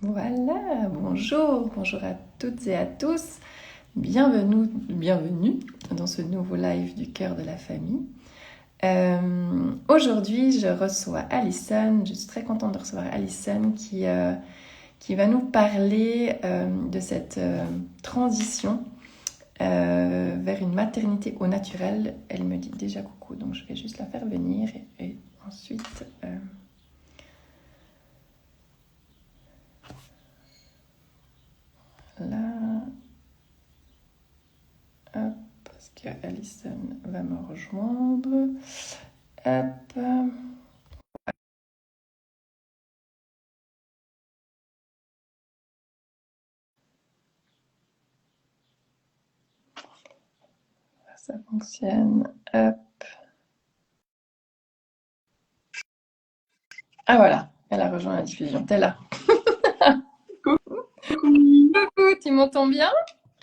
Voilà, bonjour, bonjour à toutes et à tous. Bienvenue dans ce nouveau live du cœur de la famille. Aujourd'hui, je reçois Alison. Je suis très contente de recevoir Alison qui va nous parler de cette transition vers une maternité au naturel. Elle me dit déjà coucou, donc je vais juste la faire venir et ensuite... Là, hop, parce que Alison va me rejoindre. Hop. Ça fonctionne. Hop. Ah voilà, elle a rejoint la diffusion. T'es là. Coucou. Coucou, tu m'entends bien?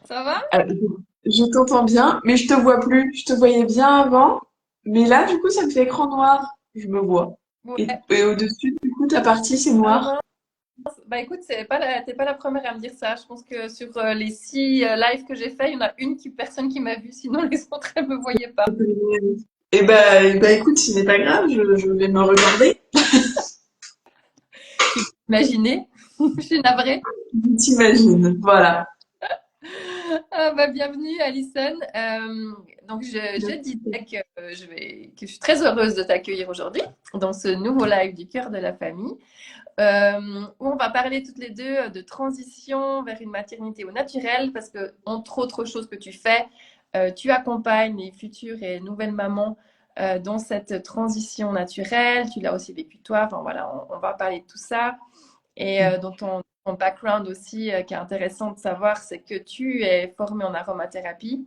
Ça va? Euh, je t'entends bien, mais je te vois plus. Je te voyais bien avant, mais là, du coup, ça me fait écran noir. Je me vois. Et, Ouais. et au-dessus, du coup, ta partie, c'est Ah noir. mince. Bah écoute, t'es pas la première à me dire ça. Je pense que sur les 6 lives que j'ai fait, il y en a personne qui m'a vu. Sinon, les autres, elles me voyaient pas. Et bah, écoute, ce n'est pas grave, je vais me regarder. Imaginez, je suis navrée. T'imagines, voilà. Ah bah, bienvenue Alison. Donc je disais que je suis très heureuse de t'accueillir aujourd'hui dans ce nouveau live du cœur de la famille où on va parler toutes les deux de transition vers une maternité au naturel parce que entre autres choses que tu fais, tu accompagnes les futures et nouvelles mamans dans cette transition naturelle. Tu l'as aussi vécu toi. Enfin voilà, on va parler de tout ça. Et dans ton background aussi, qui est intéressant de savoir, c'est que tu es formé en aromathérapie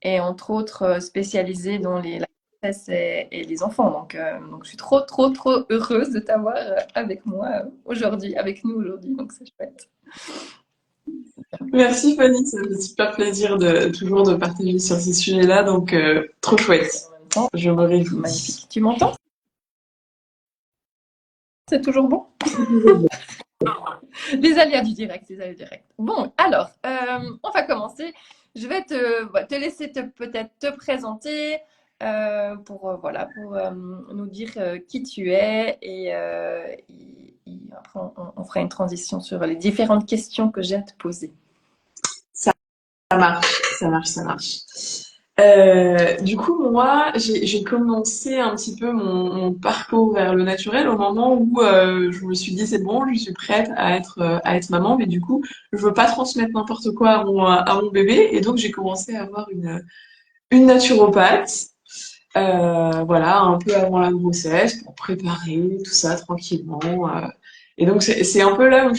et entre autres spécialisé dans la grossesse et les enfants. Donc je suis trop heureuse de t'avoir avec moi aujourd'hui, avec nous aujourd'hui. Donc c'est chouette. Merci Fanny, ça me fait super plaisir toujours de partager sur ces sujets-là, donc trop Et chouette. en même temps, Je me réjouis. magnifique. Tu m'entends? C'est toujours bon? Les aléas du direct, les aléas du direct. Bon, alors, on va commencer. Je vais te laisser peut-être te présenter voilà, pour nous dire qui tu es et après on fera une transition sur les différentes questions que j'ai à te poser. Ça marche, ça marche, ça marche. Du coup, moi, j'ai commencé un petit peu mon parcours vers le naturel au moment où je me suis dit c'est bon, je suis prête à être maman, mais du coup, je veux pas transmettre n'importe quoi à mon bébé, et donc j'ai commencé à avoir une naturopathe, voilà, un peu avant la grossesse pour préparer tout ça tranquillement. Et donc c'est un peu là où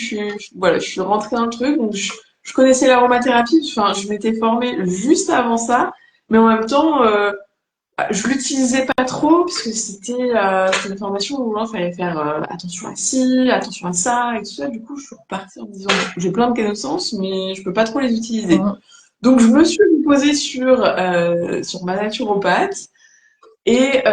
voilà, je suis rentrée dans le truc, donc je connaissais l'aromathérapie, enfin, je m'étais formée juste avant ça, mais en même temps, je l'utilisais pas trop parce que c'était une formation où il fallait faire attention à ci, attention à ça et tout ça. Du coup, je suis repartie en me disant j'ai plein de connaissances, mais je peux pas trop les utiliser. Mhm. Donc, je me suis posée sur ma naturopathe et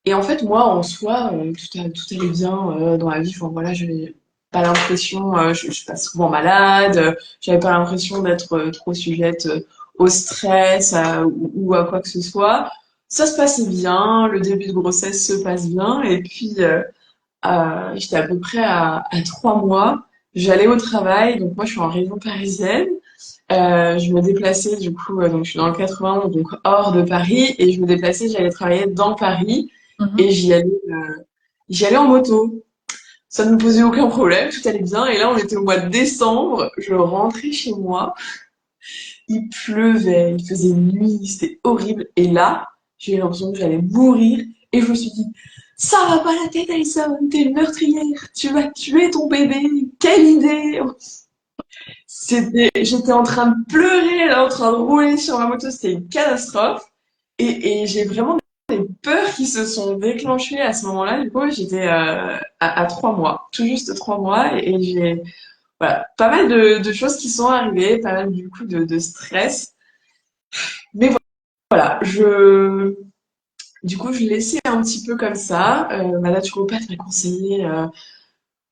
et en fait, moi, en soi, tout allait bien dans la vie. Enfin, voilà, j'avais pas l'impression, je suis pas souvent malade, j'avais pas l'impression d'être trop sujette au stress ou à quoi que ce soit. Ça se passait bien, le début de grossesse se passe bien, et puis j'étais à peu près à 3 mois. J'allais au travail, donc moi je suis en région parisienne. Je me déplaçais du coup, donc je suis dans le 91, donc hors de Paris, et je me déplaçais, j'allais travailler dans Paris, et Mhm. j'y allais en moto. Ça ne me posait aucun problème, tout allait bien. Et là, on était au mois de décembre, je rentrais chez moi, il pleuvait, il faisait nuit, c'était horrible. Et là, j'ai eu l'impression que j'allais mourir, et je me suis dit, ça va pas la tête, Alison, t'es une meurtrière, tu vas tuer ton bébé, quelle idée! J'étais en train de pleurer, là, en train de rouler sur ma moto, c'était une catastrophe. Et j'ai vraiment des peurs qui se sont déclenchées à ce moment-là. Du coup, j'étais à 3 mois, tout juste 3 mois, et j'ai voilà, pas mal de choses qui sont arrivées, pas mal du coup de stress. Mais voilà, du coup, je laissais un petit peu comme ça. Ma naturopathe m'a conseillé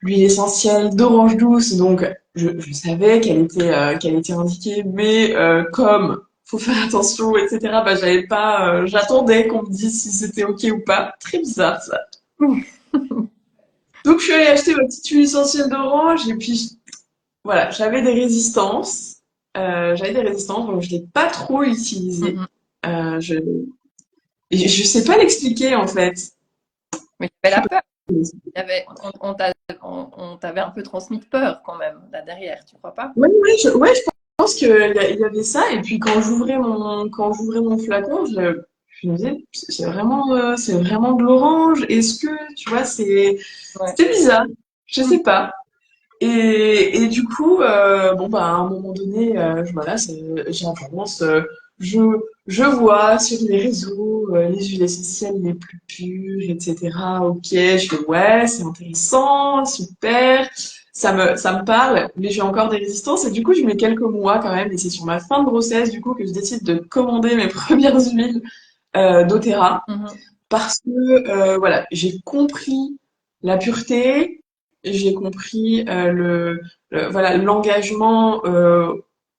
l'huile essentielle d'orange douce, donc je savais qu'elle était indiquée, mais comme faut faire attention, etc. Bah j'avais pas, j'attendais qu'on me dise si c'était ok ou pas. Très bizarre ça. Donc je suis allée acheter ma petite huile essentielle d'orange et puis voilà, j'avais des résistances, donc je l'ai pas trop utilisée. Mhm. Je je sais pas l'expliquer en fait. Mais tu Je avais sais la peur. pas. On t'avait un peu transmis de peur quand même, là derrière, tu crois pas? Ouais, je pense qu'il y avait ça. Et puis quand j'ouvrais mon flacon, je me disais, c'est vraiment de l'orange. Est-ce que, tu vois, Ouais. c'était bizarre. Je Mhm. sais pas. Et du coup, bon, bah, à un moment donné, voilà, j'avance, je, je vois sur les réseaux les huiles essentielles les plus pures, etc. Ok, je fais ouais, c'est intéressant, super, ça me parle, mais j'ai encore des résistances et du coup, je mets quelques mois quand même, et c'est sur ma fin de grossesse, du coup, que je décide de commander mes premières huiles d'Otera Mhm. parce que voilà, j'ai compris la pureté, j'ai compris voilà l'engagement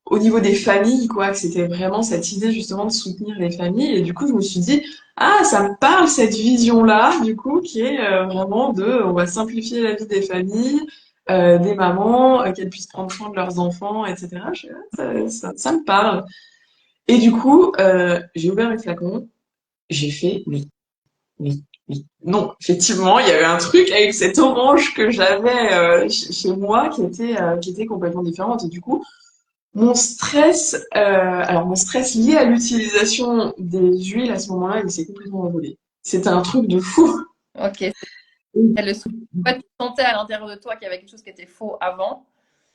au niveau des familles, quoi, que c'était vraiment cette idée justement de soutenir les familles. Et du coup, je me suis dit, ah, ça me parle cette vision-là, du coup, qui est vraiment on va simplifier la vie des familles. Des mamans, qu'elles puissent prendre soin de leurs enfants, etc. Ça me parle. Et du coup, j'ai ouvert mes flacons, j'ai fait, oui, oui. Non, effectivement, il y avait un truc avec cette orange que j'avais chez moi qui était complètement différente. Et du coup, mon stress lié à l'utilisation des huiles à ce moment-là, il s'est complètement envolé. C'était un truc de fou. Ok, c'est le souci. En fait, tu sentais à l'intérieur de toi qu'il y avait quelque chose qui était faux avant,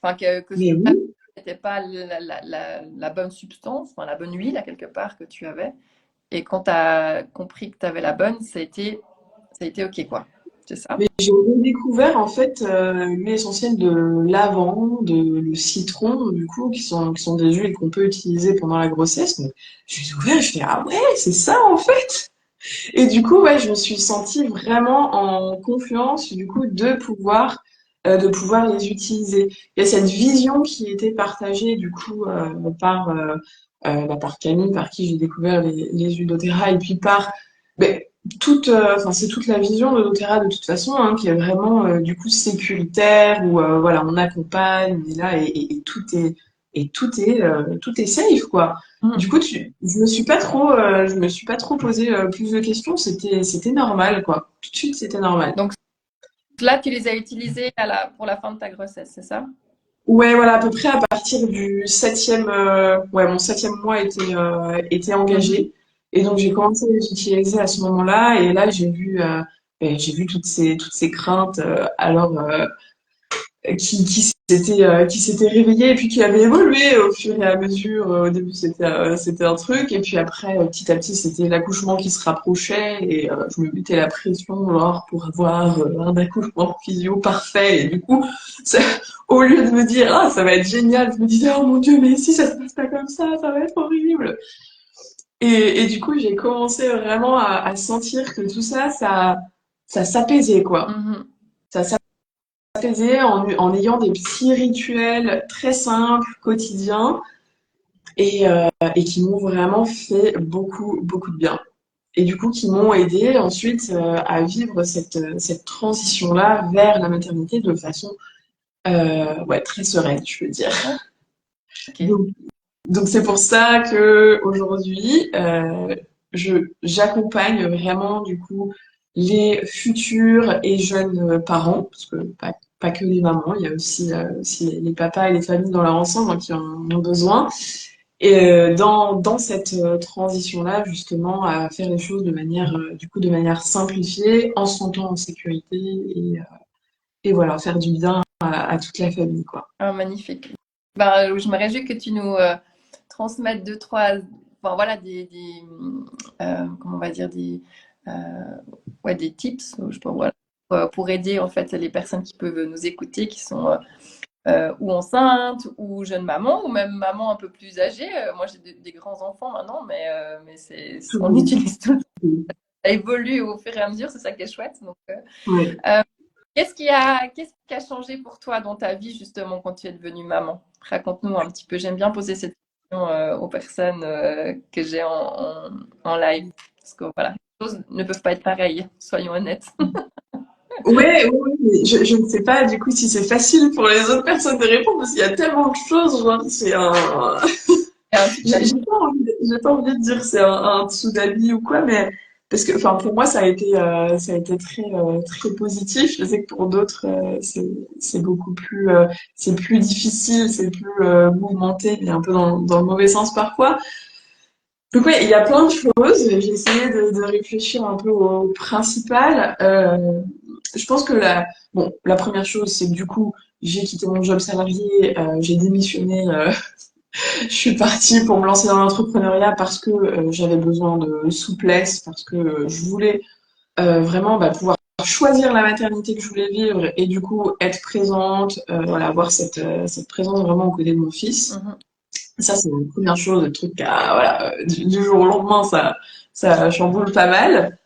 enfin que ce Mais oui, n'était pas la bonne substance, enfin, la bonne huile à quelque part que tu avais. Et quand tu as compris que tu avais la bonne, ça a été OK, quoi. C'est ça? mais j'ai redécouvert en fait l'huile essentielle de lavande, le citron, du coup, qui sont des huiles qu'on peut utiliser pendant la grossesse. Donc, je les ai ouvertes, je fais ah ouais, c'est ça en fait. Et du coup, ouais, je me suis sentie vraiment en confiance, du coup, de pouvoir les utiliser. Il y a cette vision qui était partagée, du coup, par Camille, par qui j'ai découvert les huiles doTERRA, et puis par, ben, enfin, c'est toute la vision de doTERRA de toute façon, hein, qui est vraiment, du coup, sécuritaire, où, voilà, on accompagne, on est là, tout est safe, quoi. Mhm. Du coup, je me suis pas trop posé plus de questions. C'était normal, quoi. Tout de suite, c'était normal. Donc là, tu les as utilisés pour la fin de ta grossesse, c'est ça? Ouais, voilà, à peu près à partir du ouais, mon septième mois était Mhm. engagé. Et donc, j'ai commencé à les utiliser à ce moment-là. Et là, j'ai vu toutes ces craintes, qui s'était réveillé et puis qui avait évolué au fur et à mesure. Au début, c'était un truc, et puis après, petit à petit, c'était l'accouchement qui se rapprochait, et je me mettais la pression alors pour avoir un accouchement physio parfait. Et du coup, ça- au lieu de me dire ah ça va être génial, je me disais oh mon Dieu, mais si ça se passe pas comme ça va être horrible. Et du coup, j'ai commencé vraiment à sentir que tout ça, ça s'apaisait, quoi. Mhm. Ça s'apaiser en ayant des petits rituels très simples, quotidiens, et qui m'ont vraiment fait beaucoup de bien. Et du coup, qui m'ont aidé ensuite à vivre cette transition-là vers la maternité de façon ouais, très sereine, je veux dire. OK. Donc, donc c'est pour ça que aujourd'hui, j'accompagne vraiment du coup les futurs et jeunes parents, parce que pas que les mamans, il y a aussi les papas et les familles dans leur ensemble, hein, qui en ont besoin. Et dans cette transition-là, justement, à faire les choses de manière du coup de manière simplifiée, en se sentant en sécurité, et voilà, faire du bien à toute la famille, quoi. Ah, magnifique. Ben, je me réjouis que tu nous transmettes deux, trois, enfin, voilà, comment on va dire, euh, ouais, des tips, je sais pas, voilà, pour aider en fait les personnes qui peuvent nous écouter, qui sont ou enceintes, ou jeunes mamans, ou même mamans un peu plus âgées. Moi, j'ai des grands enfants maintenant, mais on Tout- utilise tout. tout- Ça évolue au fur et à mesure, c'est ça qui est chouette. Donc, Ouais. Qu'est-ce qui a changé pour toi dans ta vie, justement, quand tu es devenue maman? Raconte-nous un petit peu. J'aime bien poser cette question aux personnes que j'ai en live. Parce que voilà, les choses ne peuvent pas être pareilles, soyons honnêtes. Ouais, ouais, ouais, mais je ne sais pas du coup si c'est facile pour les autres personnes de répondre parce qu'il y a tellement de choses, genre c'est un, Et un petit j'ai avis. j'ai pas envie de dire c'est un tsunami ou quoi, mais parce que enfin pour moi ça a été très très positif. Je sais que pour d'autres c'est beaucoup plus c'est plus difficile, c'est plus mouvementé, mais un peu dans le mauvais sens parfois. Donc ouais, il y a plein de choses. J'ai essayé de réfléchir un peu au principal. Je pense que la première chose, c'est que du coup, j'ai quitté mon job salarié, j'ai démissionné, je suis partie pour me lancer dans l'entrepreneuriat parce que j'avais besoin de souplesse, parce que je voulais vraiment pouvoir choisir la maternité que je voulais vivre et du coup être présente, voilà, avoir cette présence vraiment aux côtés de mon fils. Mhm. Ça, c'est une première chose, le truc, voilà, du jour au lendemain, ça chamboule pas mal.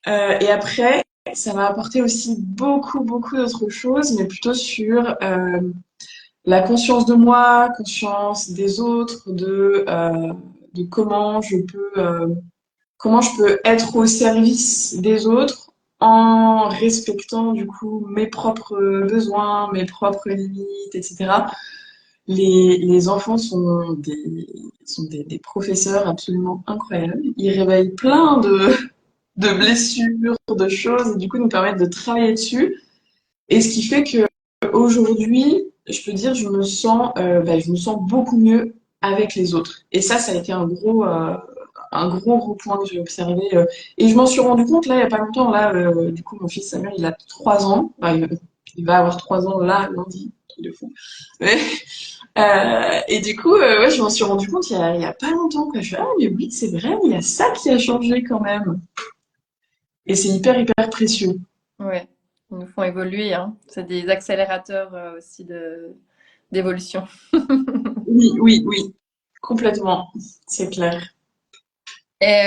Et après, ça m'a apporté aussi beaucoup, beaucoup d'autres choses, mais plutôt sur la conscience de moi, conscience des autres, de comment je peux être au service des autres en respectant du coup mes propres besoins, mes propres limites, etc. Les enfants sont des professeurs absolument incroyables. Ils réveillent plein de blessures, de choses, et du coup nous permettent de travailler dessus. Et ce qui fait que aujourd'hui, je peux dire, je me sens beaucoup mieux avec les autres. Et ça a été un gros point que j'ai observé. Et je m'en suis rendu compte là, il y a pas longtemps. Là, du coup, mon fils Samuel, il a 3 ans. Enfin, il va avoir 3 ans là, lundi. Il est fou. Mais, et du coup, ouais, je m'en suis rendu compte il y a pas longtemps. Quoi. Je fais, ah, mais oui, c'est vrai, il y a ça qui a changé quand même. Et c'est hyper, hyper précieux. Ouais, ils nous font évoluer, hein. C'est des accélérateurs aussi d'évolution. Oui, oui, oui, complètement, c'est clair. Et,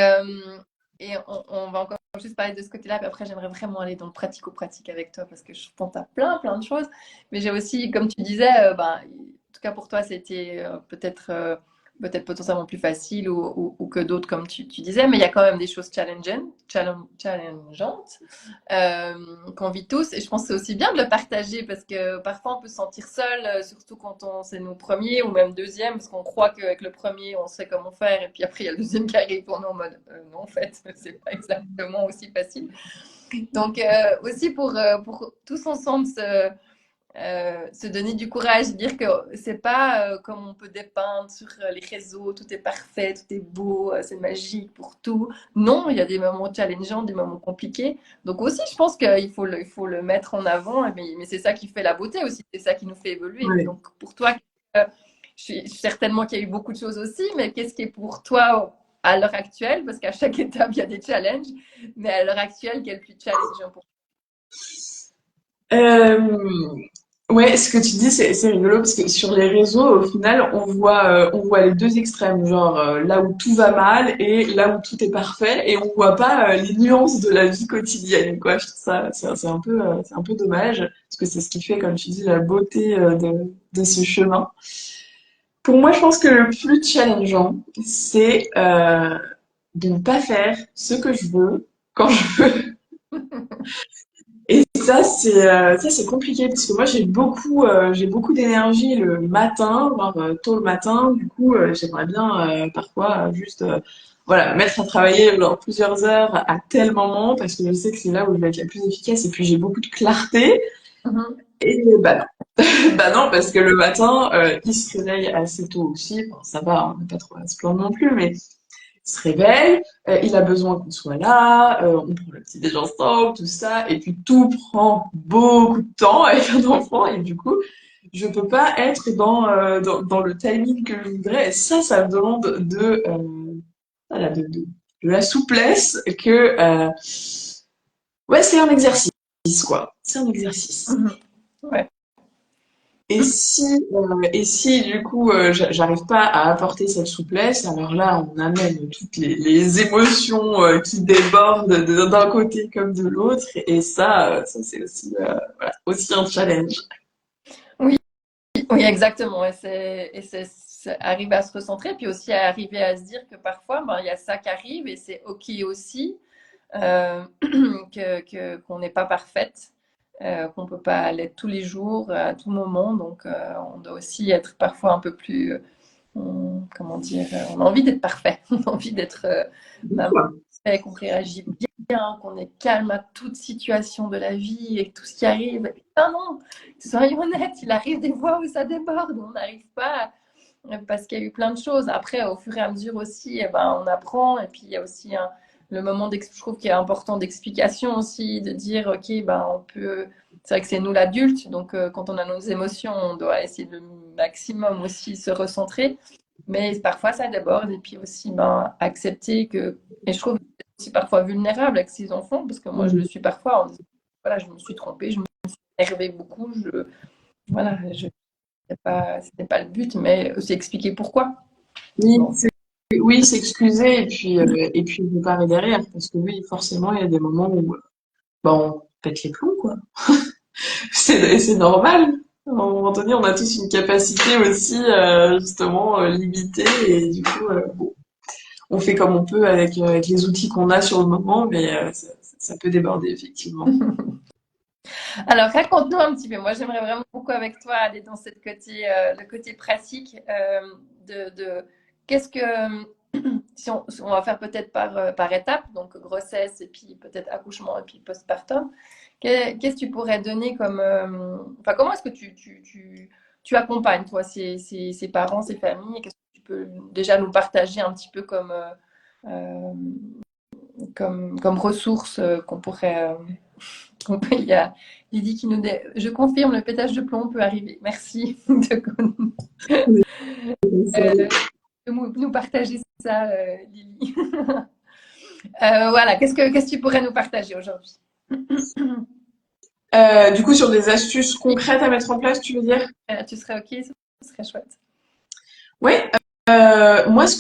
on va encore juste parler de ce côté-là, puis après j'aimerais vraiment aller dans le pratico-pratique avec toi parce que je pense à plein de choses. Mais j'ai aussi, comme tu disais, ben, en tout cas pour toi, c'était peut-être potentiellement plus facile ou que d'autres, comme tu disais, mais il y a quand même des choses challengeantes qu'on vit tous. Et je pense que c'est aussi bien de le partager parce que parfois on peut se sentir seul, surtout quand c'est nos premiers ou même deuxième, parce qu'on croit qu'avec le premier on sait comment faire et puis après il y a le deuxième qui arrive pour nous en mode non, en fait, c'est pas exactement aussi facile. Donc aussi pour tous ensemble se donner du courage, dire que c'est pas comme on peut dépeindre sur les réseaux, tout est parfait, tout est beau, c'est magique pour tout. Non, il y a des moments challengeants, des moments compliqués. Donc aussi, je pense qu'il faut le mettre en avant, mais c'est ça qui fait la beauté aussi, c'est ça qui nous fait évoluer. Ouais. Donc pour toi, euh, je suis certainement qu'il y a eu beaucoup de choses aussi, mais qu'est-ce qui est pour toi à l'heure actuelle, parce qu'à chaque étape, il y a des challenges, mais à l'heure actuelle, quel est le plus challengeant pour Euh, ouais, ce que tu dis, c'est rigolo parce que sur les réseaux, au final, on voit les deux extrêmes, genre là où tout va mal et là où tout est parfait, et on voit pas les nuances de la vie quotidienne, quoi. Je trouve ça, c'est un peu dommage parce que c'est ce qui fait, comme tu dis, la beauté de ce chemin. Pour moi, je pense que le plus challengeant, c'est de ne pas faire ce que je veux quand je veux. Et ça c'est compliqué parce que moi j'ai beaucoup d'énergie le matin, voire tôt le matin. Du coup, j'aimerais bien parfois juste voilà mettre à travailler genre, plusieurs heures à tel moment parce que je sais que c'est là où je vais être la plus efficace. Et puis j'ai beaucoup de clarté. toi? Et bah non, bah non parce que le matin il se réveille assez tôt aussi. Enfin, ça va, on n'a pas trop à se plaindre non plus, mais se réveille, il a besoin qu'on soit là, on prend le petit déjeuner ensemble, tout ça, et puis tout prend beaucoup de temps avec un enfant, et du coup, je peux pas être dans le timing que je voudrais, et ça me demande voilà, de la souplesse que, ouais, c'est un exercice, quoi. C'est un exercice. Mhm. Ouais. Et si du coup j'arrive pas à apporter cette souplesse, alors là on amène toutes les émotions qui débordent d'un côté comme de l'autre, et ça c'est aussi voilà, aussi un challenge. Oui, oui, exactement. C'est arriver à se recentrer, puis aussi à arriver à se dire que parfois, ben, il y a ça qui arrive et c'est OK aussi, qu'on n'est pas parfaite, qu'on ne peut pas l'être tous les jours, à tout moment. Donc, on doit aussi être parfois un peu plus, comment dire, on a envie d'être parfait, on a envie d'être maman, parfait, qu'on réagit bien, qu'on est calme à toute situation de la vie et tout ce qui arrive. Non, non, soyons honnêtes, il arrive des fois où ça déborde, on n'arrive pas parce qu'il y a eu plein de choses. Après, au fur et à mesure aussi, eh ben, on apprend. Et puis, il y a aussi le moment, je trouve qu'il est important d'explication aussi, de dire, OK, ben, on peut. C'est vrai que c'est nous l'adulte, donc quand on a nos émotions, on doit essayer le maximum aussi se recentrer. Mais parfois, ça déborde. Et puis aussi, ben, accepter que. Et je trouve aussi parfois vulnérable avec ses enfants, parce que moi, je le suis parfois en disant, voilà, je me suis trompée, je me suis énervée beaucoup, voilà, c'était pas le but, mais aussi expliquer pourquoi. Oui, Bon. oui, s'excuser et puis réparer derrière, parce que oui, forcément, il y a des moments où bah, on pète les plombs, quoi. C'est normal. À un moment donné, on a tous une capacité aussi, justement, limitée, et du coup, bon, on fait comme on peut avec les outils qu'on a sur le moment, mais ça peut déborder, effectivement. Alors, raconte-nous un petit peu. Moi, j'aimerais vraiment beaucoup avec toi aller dans le côté pratique qu'est-ce que, si on va faire peut-être par étapes, donc grossesse et puis peut-être accouchement et puis postpartum, qu'est-ce que tu pourrais donner comme, enfin, comment est-ce que tu accompagnes, toi, ces parents, ces familles? Qu'est-ce que tu peux déjà nous partager un petit peu euh, comme ressources qu'on pourrait. Il y a Lydie qui nous dit je confirme, le pétage de plomb peut arriver. Merci de nous partager ça, Lily. Voilà, qu'est-ce que tu pourrais nous partager aujourd'hui? Du coup, sur des astuces concrètes à mettre en place, tu veux dire? Tu serais OK? Ce serait chouette. Ouais. Moi, ce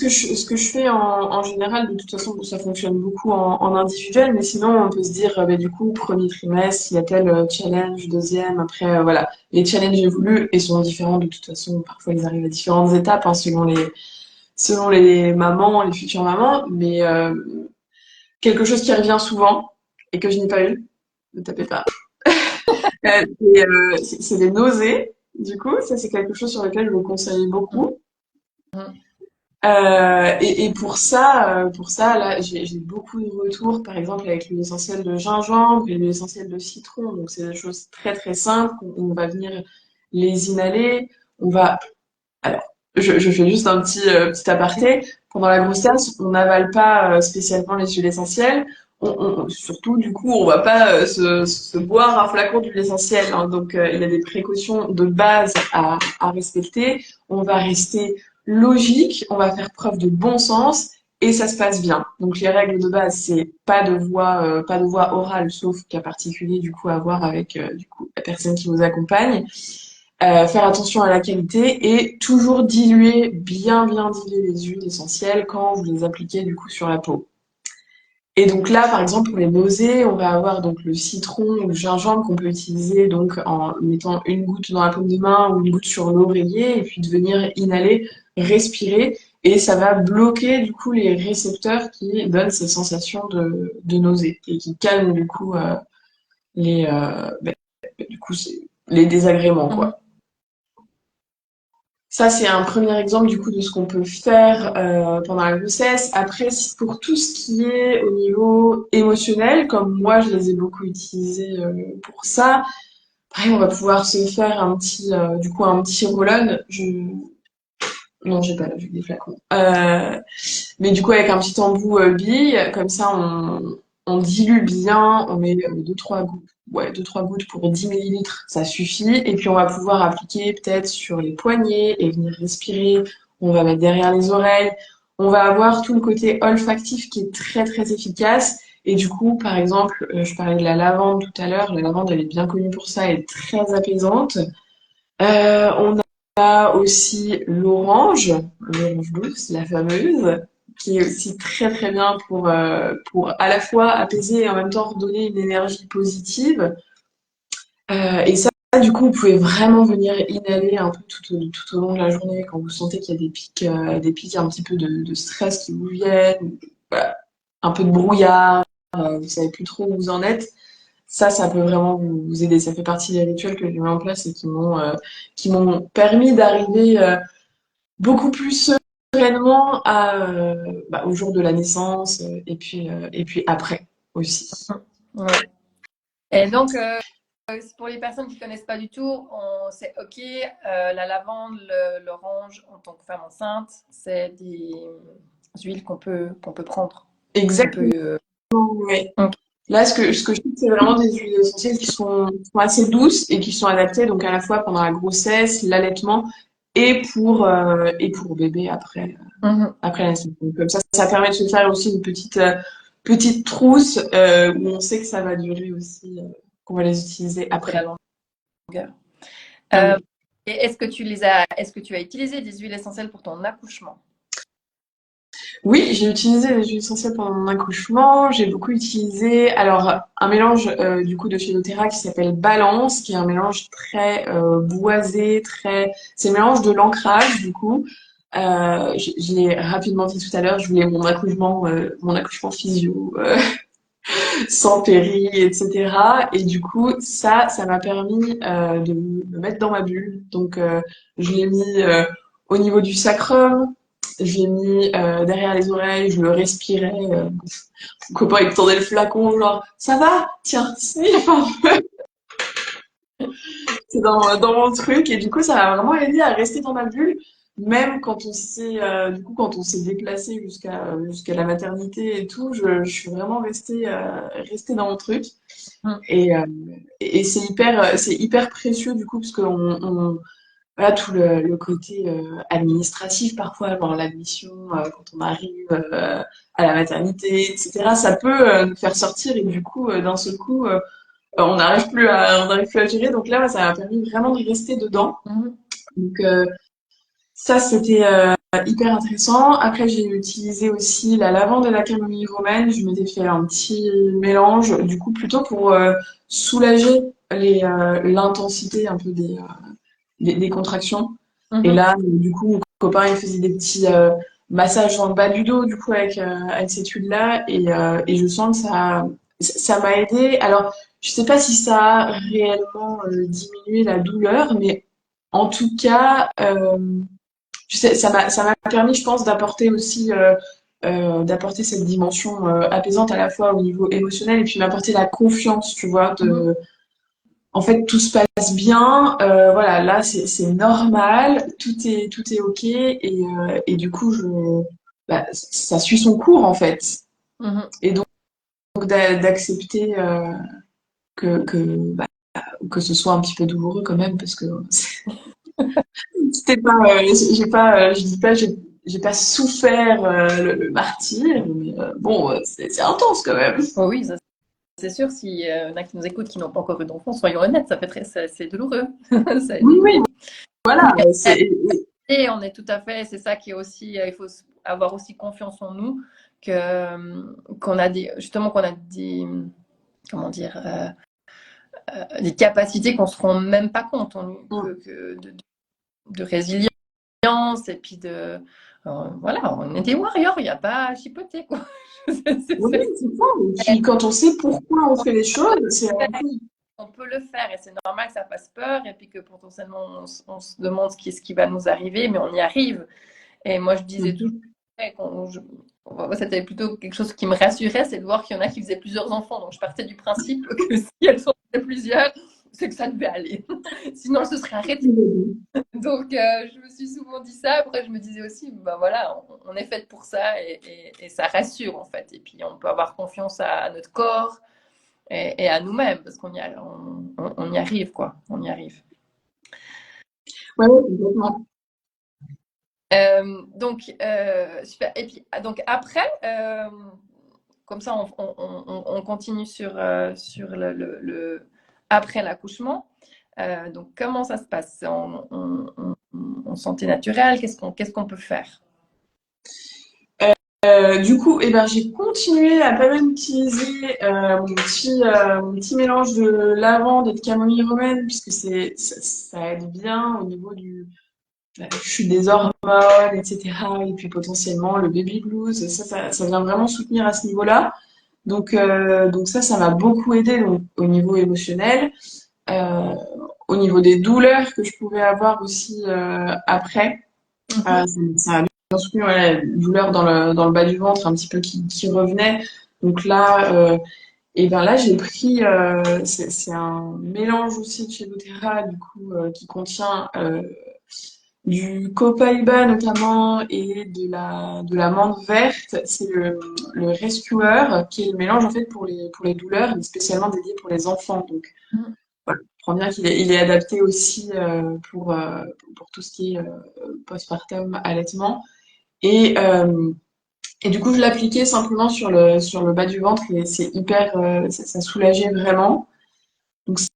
que je fais en général, de toute façon, bon, ça fonctionne beaucoup en individuel, mais sinon, on peut se dire, bah, du coup, premier trimestre, il y a tel challenge, deuxième, après, voilà. Les challenges évoluent et sont différents de toute façon. Parfois, ils arrivent à différentes étapes, hein, selon les mamans, les futures mamans, mais quelque chose qui revient souvent et que je n'ai pas eu, ne tapez pas, c'est les nausées. Du coup, ça, c'est quelque chose sur lequel je vous conseille beaucoup. Mm. Et pour ça, là, j'ai beaucoup de retours, par exemple, avec l'huile essentielle de gingembre et l'huile essentielle de citron. Donc, c'est des choses très, très simples. On va venir les inhaler. On va, alors, je fais juste un petit aparté. Pendant la grossesse, on n'avale pas spécialement les huiles essentielles. Surtout, du coup, on va pas se boire un flacon d'huile essentielle, hein. Donc, il y a des précautions de base à respecter. On va rester logique, on va faire preuve de bon sens et ça se passe bien. Donc, les règles de base, c'est pas de voix orale, sauf cas particulier, du coup, à voir avec du coup la personne qui vous accompagne. Faire attention à la qualité et toujours diluer, bien bien diluer les huiles essentielles quand vous les appliquez du coup sur la peau. Et donc là, par exemple, pour les nausées, on va avoir donc le citron ou le gingembre qu'on peut utiliser donc en mettant une goutte dans la paume de main ou une goutte sur l'oreiller et puis de venir inhaler, respirer et ça va bloquer du coup les récepteurs qui donnent ces sensations de nausée et qui calment du coup du coup les désagréments Mhm. quoi. Ça, c'est un premier exemple du coup de ce qu'on peut faire pendant la grossesse. Après, pour tout ce qui est au niveau émotionnel, comme moi, je les ai beaucoup utilisés pour ça. Après, on va pouvoir se faire un petit roll-on. Non, j'ai pas vu des flacons. Mais du coup, avec un petit embout bille, comme ça, on dilue bien, on met deux, trois gouttes, ouais, deux, trois gouttes pour 10 millilitres, ça suffit. Et puis, on va pouvoir appliquer peut-être sur les poignets et venir respirer. On va mettre derrière les oreilles. On va avoir tout le côté olfactif qui est très, très efficace. Et du coup, par exemple, je parlais de la lavande tout à l'heure. La lavande, elle est bien connue pour ça, elle est très apaisante. On a aussi l'orange douce, la fameuse, qui est aussi très très bien pour à la fois apaiser et en même temps redonner une énergie positive. Et ça, du coup, vous pouvez vraiment venir inhaler un peu tout au long de la journée quand vous sentez qu'il y a des pics un petit peu de stress qui vous viennent, voilà, un peu de brouillard, vous savez plus trop où vous en êtes. Ça peut vraiment vous aider. Ça fait partie des rituels que j'ai mis en place et qui m'ont permis d'arriver beaucoup plus sereinement au jour de la naissance et puis après aussi. Ouais. Et donc, pour les personnes qui connaissent pas du tout, c'est OK, la lavande, l'orange en tant que femme enceinte, c'est des huiles qu'on peut prendre. On peut, Exactement. Ouais. OK. Là, ce que je trouve, c'est vraiment des huiles essentielles qui sont assez douces et qui sont adaptées donc à la fois pendant la grossesse, l'allaitement et pour bébé Mhm. après la naissance. Donc, comme ça permet de se faire aussi une petite trousse où on sait que ça va durer aussi, qu'on va les utiliser De la après. longueur. Euh, Oui. et est-ce que tu as utilisé des huiles essentielles pour ton accouchement? Oui, j'ai utilisé les huiles essentielles pendant mon accouchement. J'ai beaucoup utilisé, alors, un mélange du coup de chez doTERRA qui s'appelle Balance, qui est un mélange très boisé, c'est le mélange de l'ancrage du coup. Je l'ai rapidement dit tout à l'heure, je voulais mon accouchement physio, sans péri, etc. Et du coup, ça m'a permis de me mettre dans ma bulle. Donc, je l'ai mis au niveau du sacrum, je l'ai mis derrière les oreilles, je le respirais. Mon copain, il me tendait le flacon, genre, ça va? Tiens, sniffe un peu. C'est dans mon truc. Et du coup, ça m'a vraiment aidé à rester dans ma bulle. Même quand on s'est déplacé jusqu'à la maternité et tout, je suis vraiment restée dans mon truc. Mhm. Et, euh, et c'est hyper précieux du coup, parce que voilà, tout le côté administratif parfois, genre l'admission quand on arrive à la maternité, etc. Ça peut nous faire sortir et du coup, d'un seul coup, on n'arrive plus à gérer. Donc là, ouais, ça m'a permis vraiment de rester dedans. Mhm. Donc ça, c'était hyper intéressant. Après, j'ai utilisé aussi la lavande et la camomille romaine. Je m'étais fait un petit mélange, du coup, plutôt pour soulager l'intensité un peu des contractions. Et Mhm. là, du coup, mon copain, il faisait des petits massages dans le bas du dos, du coup, avec cette huile-là. Et je sens que ça m'a aidé. Alors, je sais pas si ça a réellement diminué la douleur, mais en tout cas, je sais, ça m'a permis, je pense, d'apporter cette dimension apaisante à la fois au niveau émotionnel et puis m'apporter la confiance, tu vois, Mhm. en fait, tout se passe bien, voilà, là, c'est normal, tout est ok, et du coup, ça suit son cours, en fait. Mhm. Et donc, d'accepter que ce soit un petit peu douloureux quand même, parce que c'était pas, je dis pas, j'ai pas souffert le martyr, mais bon, c'est intense quand même. Oh oui, ça, c'est sûr. S'il y en a qui nous écoutent qui n'ont pas encore eu d'enfants, soyons honnêtes, c'est douloureux. C'est Oui, oui, douloureux. voilà, Et on est tout à fait, c'est ça qui est aussi, il faut avoir aussi confiance en nous, qu'on a justement, qu'on a comment dire, des capacités qu'on se rend même pas compte, de résilience et puis voilà, on est des warriors, il n'y a pas à chipoter, quoi. oui, c'est ça. Et puis, quand on sait pourquoi on fait les choses, c'est un peu. On peut le faire et c'est normal que ça fasse peur et puis que potentiellement on se demande ce qui va nous arriver, mais on y arrive. Et moi, je disais toujours, c'était plutôt quelque chose qui me rassurait, c'est de voir qu'il y en a qui faisaient plusieurs enfants. Donc, je partais du principe que si elles sont plusieurs, c'est que ça devait aller. Sinon, elles se seraient arrêtées. Donc, je me suis souvent dit ça. Après, je me disais aussi, bah voilà, on est fait pour ça et ça rassure en fait. Et puis, on peut avoir confiance à notre corps et à nous-mêmes parce on y arrive, quoi. On y arrive. Ouais, ouais, complètement. Super. Et puis, donc après, comme ça, on continue sur après l'accouchement. Donc, comment ça se passe en santé naturelle? Qu'est-ce qu'on peut faire? Du coup, eh ben, j'ai continué à pas mal utiliser mon petit mélange de lavande et de camomille romaine, puisque ça aide bien au niveau la chute des hormones, etc. Et puis potentiellement le baby blues, ça vient vraiment soutenir à ce niveau-là. Donc ça m'a beaucoup aidé donc, au niveau émotionnel, euh, au niveau des douleurs que je pouvais avoir aussi après. Mhm. Ça a bien soutenu ouais, la douleur dans le bas du ventre un petit peu qui revenait. Donc là, et ben là j'ai pris, c'est un mélange aussi de chez doTERRA du coup qui contient du copaïba notamment et de la menthe verte. C'est le Rescuer qui est le mélange en fait pour les douleurs, mais spécialement dédié pour les enfants. Donc Mhm. voilà, je comprends bien qu'il est adapté aussi pour tout ce qui est postpartum, allaitement. Et, euh, et du coup, je l'appliquais simplement sur le bas du ventre et c'est hyper, ça soulageait vraiment. Donc ça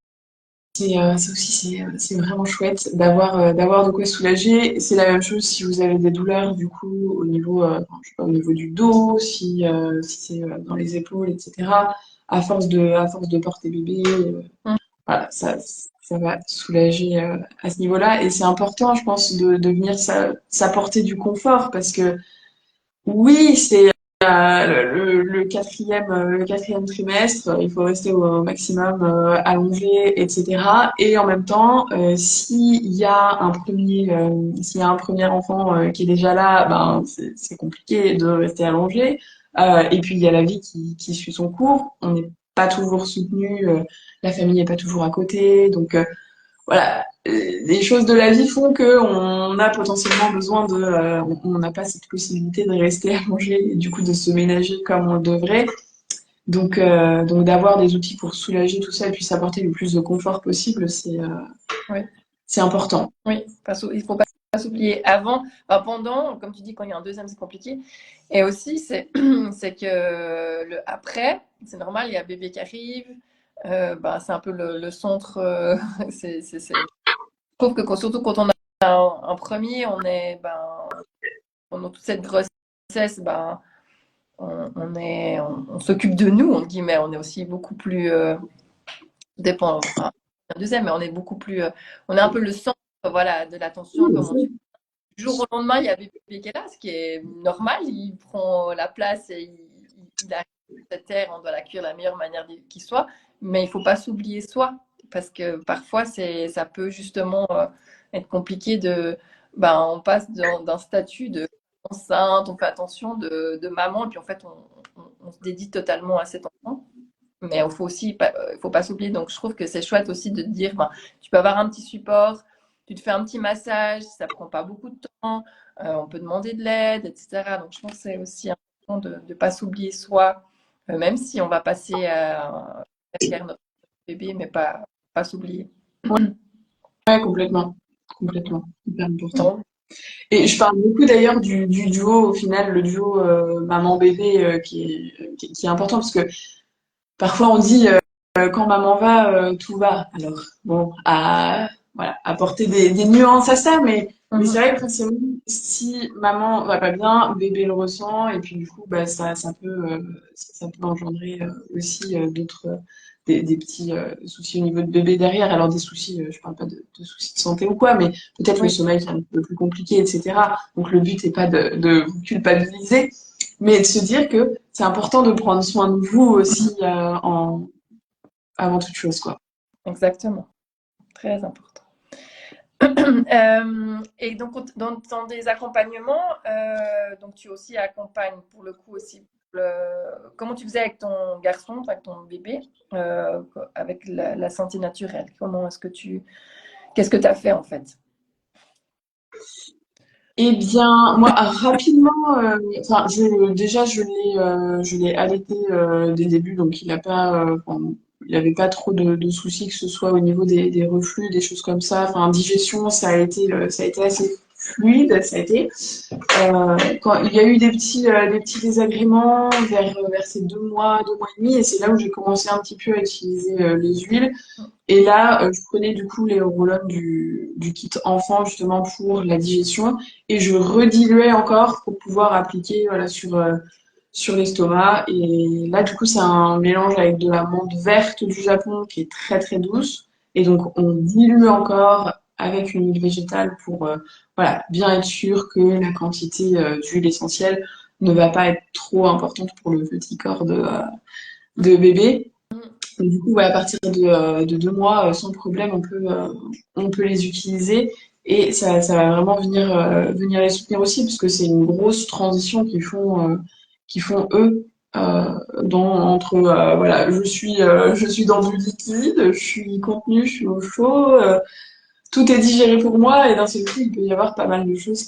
aussi, c'est vraiment chouette d'avoir de quoi soulager. C'est la même chose si vous avez des douleurs du coup au niveau, enfin, je sais pas, au niveau du dos, si c'est dans les épaules, etc. À force de porter bébé, voilà, ça va soulager à ce niveau-là. Et c'est important, je pense, de venir s'apporter du confort parce que oui, c'est le quatrième trimestre, il faut rester au maximum allongé, etc. Et en même temps, s'il y a un premier enfant qui est déjà là, ben c'est compliqué de rester allongé. Et puis il y a la vie qui suit son cours. On n'est pas toujours soutenu, la famille n'est pas toujours à côté, donc voilà, les choses de la vie font que on a potentiellement besoin on n'a pas cette possibilité de rester à manger et du coup de se ménager comme on le devrait. Donc d'avoir des outils pour soulager tout ça et puis s'apporter le plus de confort possible, Oui. c'est important. Oui, il faut pas s'oublier avant, enfin, pendant, comme tu dis, quand il y a un deuxième, c'est compliqué. Et aussi, c'est que le après, c'est normal, il y a bébé qui arrive, bah, c'est un peu le centre. Je trouve que surtout quand on a un premier, pendant toute cette grossesse, ben, on s'occupe de nous, entre guillemets, on est aussi beaucoup plus dépend, enfin, un deuxième, mais on est beaucoup plus, on est un peu le centre, voilà, de l'attention, comme on dit. Du jour au lendemain, il y a bébé qui est là, ce qui est normal. Il prend la place et il arrive sur cette terre. On doit l'accueillir de la meilleure manière qui soit. Mais il ne faut pas s'oublier soi. Parce que parfois, ça peut justement être compliqué on passe d'un statut de enceinte, on fait attention de maman, et puis en fait, on se dédie totalement à cet enfant. Mais il faut aussi, il faut pas s'oublier. Donc, je trouve que c'est chouette aussi de te dire, ben, tu peux avoir un petit support, tu te fais un petit massage, ça prend pas beaucoup de temps, on peut demander de l'aide, etc. Donc, je pense que c'est aussi important de ne pas s'oublier soi, même si on va passer à derrière notre bébé, mais pas s'oublier. Ouais, complètement, complètement, hyper important. Bon. Et je parle beaucoup d'ailleurs du duo au final, le duo maman-bébé qui est important parce que parfois on dit quand maman va, tout va. Alors bon, voilà, apporter des nuances à ça, mais c'est Mhm. vrai que forcément, si maman va pas bien, bébé le ressent et puis du coup, bah ça peut engendrer aussi des petits soucis au niveau de bébé derrière. Alors des soucis, je parle pas de soucis de santé ou quoi, mais peut-être le Oui, sommeil qui est un peu plus compliqué, etc. Donc le but n'est pas de vous culpabiliser, mais de se dire que c'est important de prendre soin de vous aussi avant toute chose, quoi. exactement. Très important. Et donc, dans des accompagnements, donc tu aussi accompagnes pour le coup aussi. Comment tu faisais avec ton garçon, enfin, avec ton bébé, avec la santé naturelle? Qu'est-ce que tu as fait en fait? Eh bien, moi, rapidement, enfin, déjà, je l'ai allaité dès le début, donc enfin, il avait pas trop de soucis que ce soit au niveau des reflux, des choses comme ça. Enfin, digestion, ça a été assez fluide, ça a été. Quand il y a eu des petits désagréments vers ces 2 mois et demi, et c'est là où j'ai commencé un petit peu à utiliser les huiles. Et là, je prenais du coup les roll du kit enfant justement pour la digestion, et je rediluais encore pour pouvoir appliquer voilà, sur l'estomac. Et là, du coup, c'est un mélange avec de la menthe verte du Japon qui est très très douce. Et donc, on dilue encore avec une huile végétale pour voilà, bien être sûr que la quantité d'huile essentielle ne va pas être trop importante pour le petit corps de bébé. Et du coup, ouais, à partir de 2 mois, sans problème, on peut les utiliser. Et ça va vraiment venir les soutenir aussi, parce que c'est une grosse transition qu'ils font eux, entre, voilà, je suis dans du liquide, je suis contenue, je suis au chaud, tout est digéré pour moi, et d'un seul coup, il peut y avoir pas mal de choses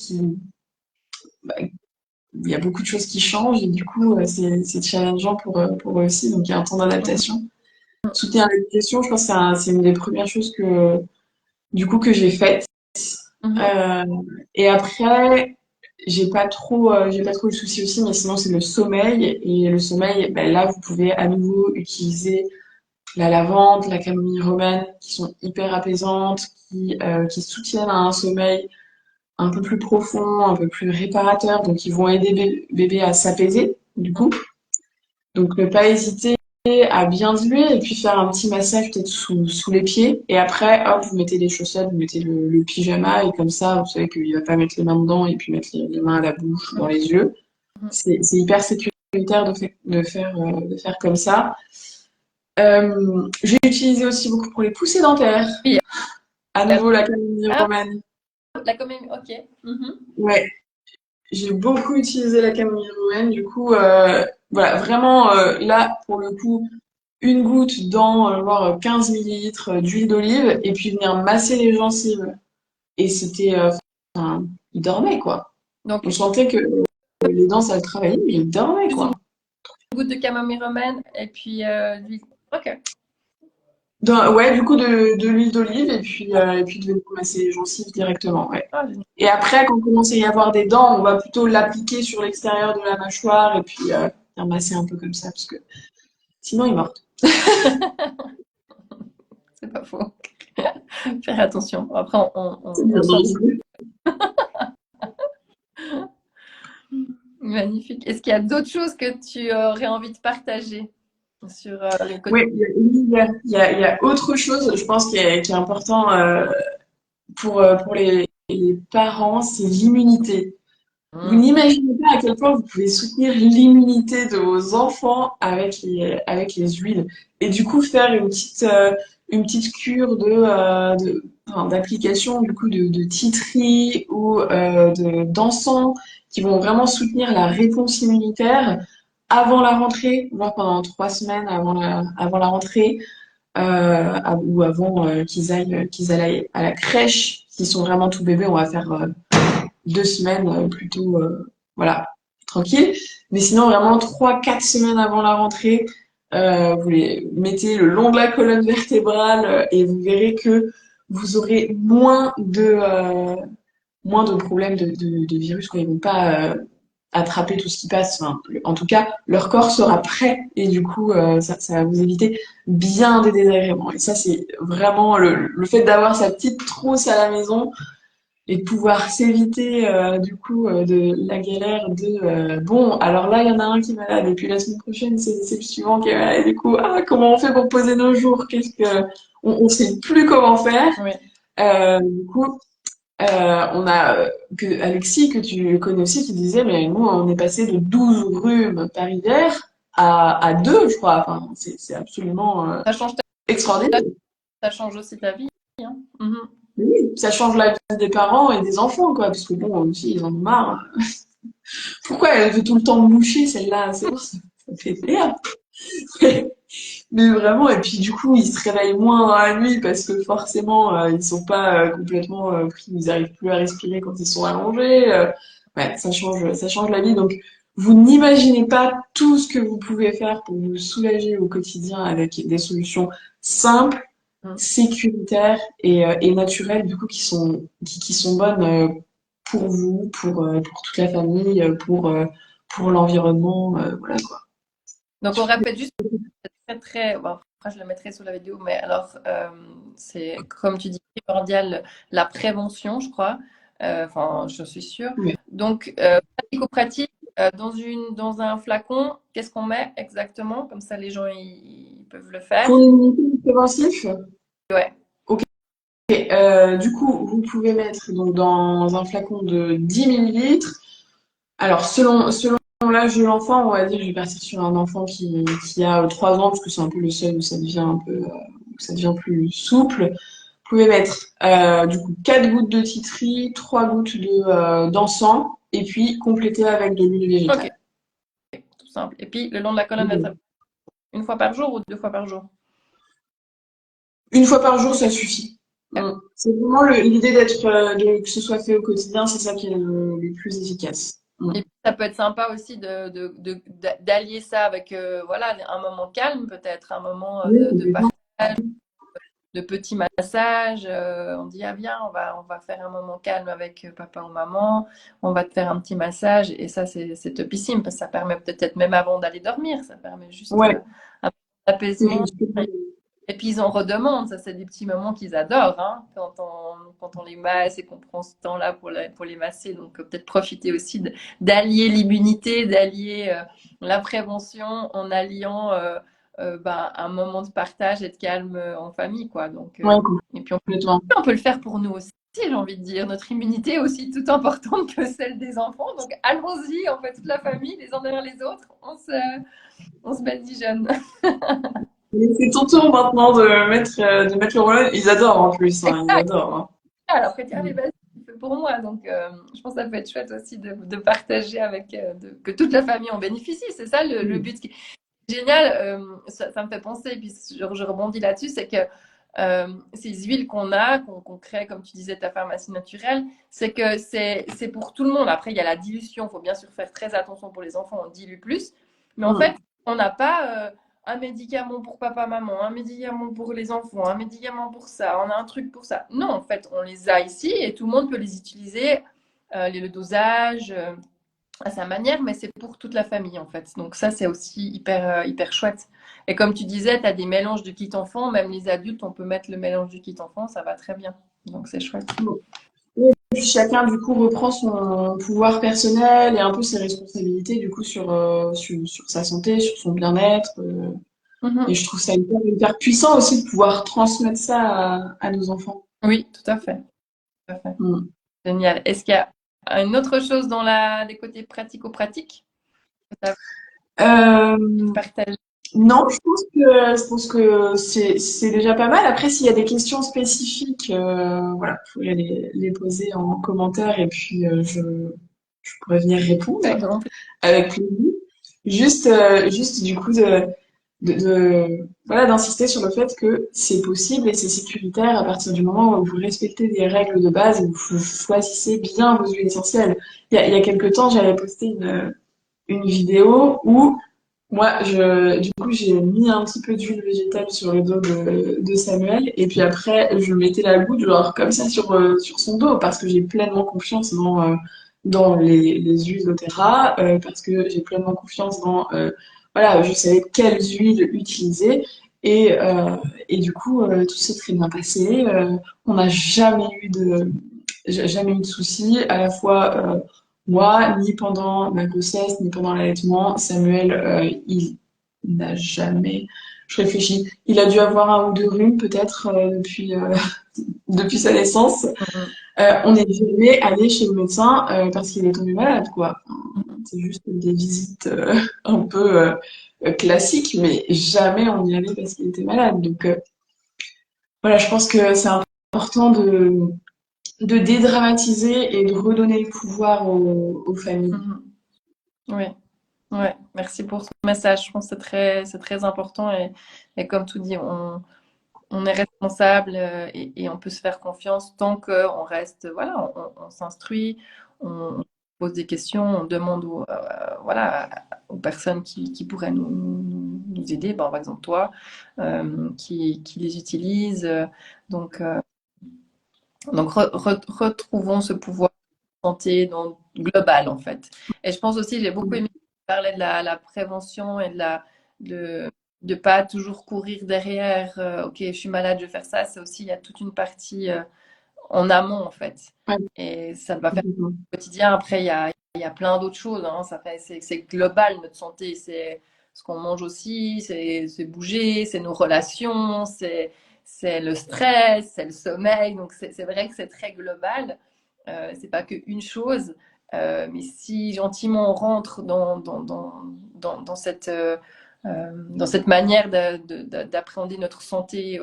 bah, il y a beaucoup de choses qui changent, et du coup, c'est challengeant pour eux aussi, donc il y a un temps d'adaptation. Soutenir l'éducation, je pense que c'est une des premières choses du coup, que j'ai faites. Mhm. Euh, et après, j'ai pas trop le souci aussi, mais sinon, c'est le sommeil. Et le sommeil, ben là, vous pouvez à nouveau utiliser la lavande, la camomille romaine, qui sont hyper apaisantes, qui soutiennent à un sommeil un peu plus profond, un peu plus réparateur, donc ils vont aider bébé à s'apaiser, du coup. Donc, ne pas hésiter à bien diluer et puis faire un petit massage peut-être sous les pieds. Et après, hop, vous mettez les chaussettes, vous mettez le pyjama, et comme ça, vous savez qu'il va pas mettre les mains dedans et puis mettre les mains à la bouche, dans les yeux. C'est hyper sécuritaire de faire comme ça. J'ai utilisé aussi beaucoup pour les poussées dentaires. Oui, À nouveau, la camomille ah, romaine. là quand même, ok. Mhm. Ouais, j'ai beaucoup utilisé la camomille romaine. Du coup, voilà, vraiment, là, pour le coup, une goutte dans genre 15 millilitres d'huile d'olive, et puis venir masser les gencives. Et c'était, enfin, il dormait quoi. Donc, On sentait que les dents ça le travaillait, mais il dormait plus quoi. une goutte de camomille romaine et puis d'huile. Ok. Ouais, du coup de l'huile d'olive, et puis de venir masser les gencives directement. Ouais. Ah, génial. Et après, quand commence à y avoir des dents, on va plutôt l'appliquer sur l'extérieur de la mâchoire, et puis faire masser un peu comme ça, parce que sinon il meurt. C'est pas faux. Faire attention. Après, C'est on bien sort. dangereux. Magnifique. Est-ce qu'il y a d'autres choses que tu aurais envie de partager sur le côté? Oui, il y a autre chose, je pense, qui est important pour les parents, c'est l'immunité. Vous Hmm. n'imaginez pas à quel point vous pouvez soutenir l'immunité de vos enfants avec les huiles. Et du coup, faire une petite cure enfin, d'application du coup de tea tree ou d'encens qui vont vraiment soutenir la réponse immunitaire avant la rentrée, voire pendant 3 semaines avant la rentrée, ou avant qu'ils aillent à la crèche. S'ils sont vraiment tout bébés, on va faire 2 semaines plutôt, voilà, tranquille. Mais sinon, vraiment 3, 4 semaines avant la rentrée, vous les mettez le long de la colonne vertébrale, et vous verrez que vous aurez moins de problèmes de virus, quoi. Ils vont pas attraper tout ce qui passe. Enfin, en tout cas, leur corps sera prêt, et du coup, ça va vous éviter bien des désagréments. Et ça, c'est vraiment le fait d'avoir sa petite trousse à la maison et de pouvoir s'éviter du coup de la galère de bon, alors là il y en a un qui est malade, et puis la semaine prochaine c'est le suivant qui est malade, et du coup comment on fait pour poser nos jours, qu'est-ce que on sait plus comment faire. Oui. Du coup on a que Alexis, que tu connais aussi, qui disait mais nous on est passé de 12 rhumes par hiver à 2, je crois. Enfin c'est absolument Ça change extraordinaire. ça change aussi ta vie, hein. Mhm. Oui, ça change la vie des parents et des enfants, quoi, parce que bon, aussi, ils en ont marre. Pourquoi elle veut tout le temps me moucher, celle-là? C'est bon, ça me fait peur. Mais vraiment, et puis du coup, ils se réveillent moins dans la nuit parce que forcément, ils sont pas complètement pris, ils arrivent plus à respirer quand ils sont allongés. Ouais, ça change la vie. Donc, vous n'imaginez pas tout ce que vous pouvez faire pour vous soulager au quotidien avec des solutions simples, Mhm. sécuritaires et naturelles, du coup, qui sont bonnes pour vous, pour toute la famille, pour l'environnement, voilà quoi. Donc, on répète juste très, très. Bon, après, je le mettrai sous la vidéo, mais alors, c'est comme tu dis, primordial la prévention, je crois. Enfin, je suis sûre. Ouais. Donc, pratico-pratique, dans un flacon, qu'est-ce qu'on met exactement? Comme ça, les gens ils peuvent le faire. Pour l'immunité préventive, Ouais. ok. Du coup, vous pouvez mettre donc dans un flacon de 10 millilitres. Alors, selon l'âge de l'enfant, on va dire, je vais partir sur un enfant qui a 3 ans, parce que c'est un peu le seul où ça devient un peu, où ça devient plus souple. Vous pouvez mettre du coup 4 gouttes de titri, 3 gouttes d'encens, et puis compléter avec de l'huile Ok, végétale. tout simple. Et puis, le long de la colonne vertébrale, une fois par jour ou 2 fois par jour? Une fois par jour, Ok. ça suffit. C'est vraiment l'idée d'être, que ce soit fait au quotidien, c'est ça qui est le plus efficace. Et puis, ça peut être sympa aussi d'allier ça avec voilà, un moment calme, peut-être un moment Oui, de complètement. partage, de petits massages. On dit, ah viens, on va faire un moment calme avec papa ou maman, on va te faire un petit massage. Et ça, c'est topissime, parce que ça permet peut-être même avant d'aller dormir, ça permet juste Ouais, un peu c'est d'apaisement. juste. Et puis ils en redemandent, ça c'est des petits moments qu'ils adorent, hein, quand on les masse et qu'on prend ce temps-là pour les masser. Donc peut-être profiter aussi d'allier l'immunité, d'allier la prévention en alliant ben, un moment de partage et de calme en famille, quoi. Donc, Ouais, et puis complètement. on peut le faire pour nous aussi, j'ai envie de dire. Notre immunité est aussi tout importante que celle des enfants. Donc allons-y, on fait toute la famille, les uns derrière les autres, on se badigeonne. Mais c'est ton tour maintenant de mettre le relais. Ils adorent en plus, hein, ils adorent. Hein. Après, tiens, allez, vas-y, fais pour moi. Donc, je pense que ça peut être chouette aussi de partager avec, que toute la famille en bénéficie. C'est ça le Mm. but. Qui est génial, ça me fait penser, puis je rebondis là-dessus, c'est que ces huiles qu'on crée, comme tu disais, ta pharmacie naturelle, c'est que c'est pour tout le monde. Après, il y a la dilution. Il faut bien sûr faire très attention pour les enfants, on dilue plus. Mais en fait, Mm. on n'a pas un médicament pour papa, maman, un médicament pour les enfants, un médicament pour ça, on a un truc pour ça. Non, en fait, on les a ici et tout le monde peut les utiliser, le dosage, à sa manière, mais c'est pour toute la famille, en fait. Donc ça, c'est aussi hyper chouette. Et comme tu disais, tu as des mélanges de kit enfant, même les adultes, on peut mettre le mélange du kit enfant, ça va très bien. Donc c'est chouette. Et puis chacun du coup reprend son pouvoir personnel et un peu ses responsabilités du coup sur sa santé, sur son bien-être. Et Mhm. je trouve ça hyper puissant aussi de pouvoir transmettre ça à nos enfants. Oui, tout à fait. Tout à fait. Mm. Génial. Est-ce qu'il y a une autre chose dans des côtés pratico-pratiques que tu as Euh, partagé? non, je pense que c'est déjà pas mal. Après, s'il y a des questions spécifiques, voilà, vous pouvez les poser en commentaire et puis je pourrais venir Avec répondre grand plaisir. avec plaisir. Juste du coup voilà, d'insister sur le fait que c'est possible et c'est sécuritaire à partir du moment où vous respectez des règles de base et vous choisissez bien vos huiles essentielles. Il y a quelque temps, j'avais posté une vidéo où moi, du coup, j'ai mis un petit peu d'huile végétale sur le dos de Samuel et puis après, je mettais la goutte genre comme ça sur son dos parce que j'ai pleinement confiance dans les huiles doTERRA, parce que j'ai pleinement confiance voilà, je savais quelles huiles utiliser et du coup, tout s'est très bien passé. On n'a jamais eu de soucis, à la fois moi, ni pendant ma grossesse, ni pendant l'allaitement. Samuel, il n'a jamais. Je réfléchis. Il a dû avoir un ou deux rhumes peut-être depuis sa naissance. Mhm. On n'est jamais allé chez le médecin parce qu'il est tombé malade, quoi. Enfin, Mhm. c'est juste des visites un peu classiques, mais jamais on y allait parce qu'il était malade. Donc voilà, je pense que c'est important de dédramatiser et de redonner le pouvoir aux familles. Mhm. Oui. Ouais, merci pour ce message. Je pense que c'est très important et comme tout dit, on est responsable et on peut se faire confiance tant qu'on reste, voilà, on s'instruit, on pose des questions, on demande voilà, aux personnes qui pourraient nous aider, bon, par exemple toi, qui les utilisent. Donc, donc retrouvons ce pouvoir. santé globale, en fait. Et je pense aussi, j'ai beaucoup aimé parler de la prévention et de de pas toujours courir derrière, ok, je suis malade, je vais faire ça. C'est aussi, il y a toute une partie en amont, en fait. Ouais, Et ça va faire complètement. au quotidien. Après, il y a plein d'autres choses, hein. C'est global, notre santé. C'est ce qu'on mange aussi, c'est bouger, c'est nos relations, c'est le stress, c'est le sommeil. Donc, c'est vrai que c'est très global. C'est pas qu'une chose. Mais si gentiment on rentre dans cette manière d'appréhender notre santé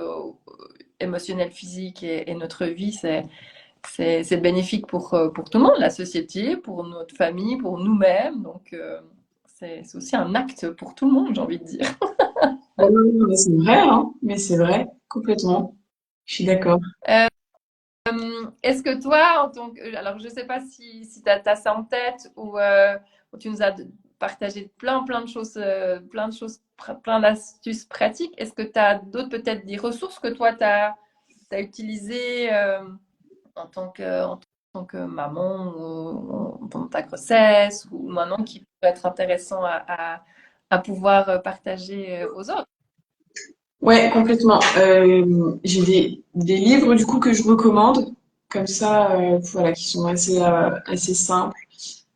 émotionnelle, physique et notre vie, c'est bénéfique pour tout le monde, la société, pour notre famille, pour nous-mêmes. Donc, c'est aussi un acte pour tout le monde, j'ai envie de dire. Ouais, ouais, ouais, mais c'est vrai, hein, mais c'est vrai, complètement. Je suis d'accord. Euh, Est-ce que toi, en tant que... Alors, je ne sais pas si tu as ça en tête ou tu nous as partagé plein de choses, plein d'astuces pratiques. Est-ce que tu as d'autres, peut-être des ressources que toi, tu as utilisées en tant que maman ou pendant ta grossesse ou maintenant qui peut être intéressant à pouvoir partager aux autres? Ouais, complètement. J'ai des livres du coup que je recommande, comme ça, voilà, qui sont assez simples.